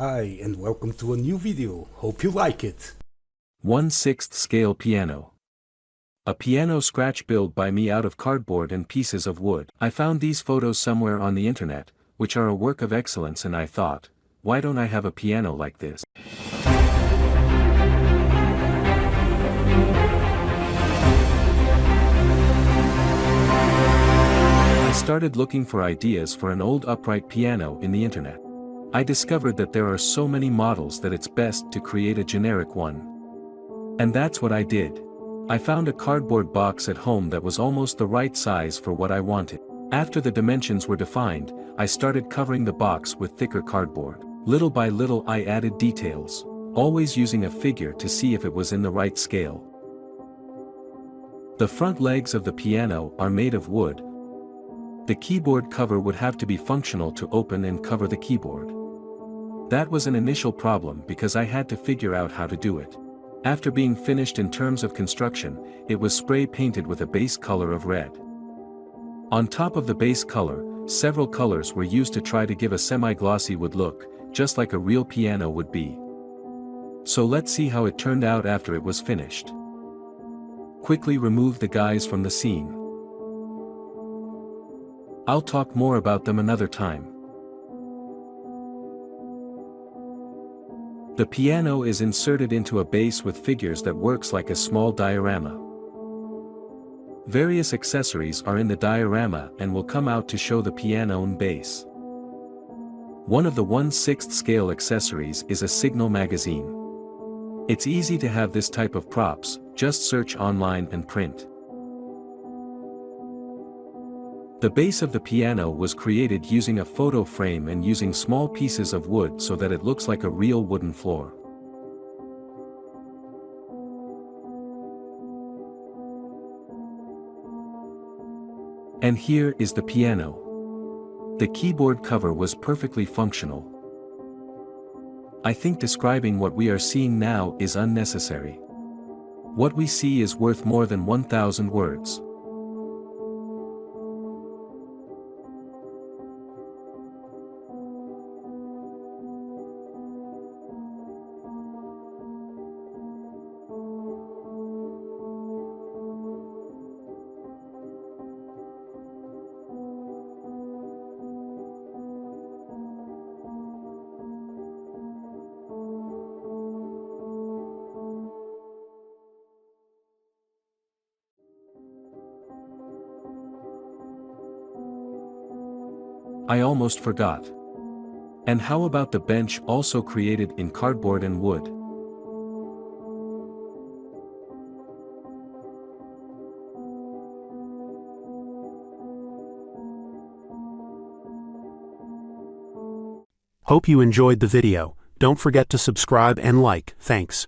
wwII and welcome to a new video. Hope you like it. 1/6 scale piano. A piano scratch build by me out of cardboard and pieces of wood. I found these photos somewhere on the internet, which are a work of excellence, and I thought, why don't I have a piano like this? I started looking for ideas for an old upright piano in the internet. I discovered that there are so many models that it's best to create a generic one. And that's what I did. I found a cardboard box at home that was almost the right size for what I wanted. After the dimensions were defined, I started covering the box with thicker cardboard. Little by little I added details, always using a figure to see if it was in the right scale. The front legs of the piano are made of wood. The keyboard cover would have to be functional to open and cover the keyboard. That was an initial problem because I had to figure out how to do it. After being finished in terms of construction, it was spray painted with a base color of red. On top of the base color, several colors were used to try to give a semi-glossy wood look, just like a real piano would be. So let's see how it turned out after it was finished. Quickly remove the guys from the scene. I'll talk more about them another time. The piano is inserted into a base with figures that works like a small diorama. Various accessories are in the diorama and will come out to show the piano and base. One of the 1/6 scale accessories is a signal magazine. It's easy to have this type of props, just search online and print. The base of the piano was created using a photo frame and using small pieces of wood so that it looks like a real wooden floor. And here is the piano. The keyboard cover was perfectly functional. I think describing what we are seeing now is unnecessary. What we see is worth more than 1,000 words. I almost forgot. And how about the bench, also created in cardboard and wood? Hope you enjoyed the video. Don't forget to subscribe and like. Thanks.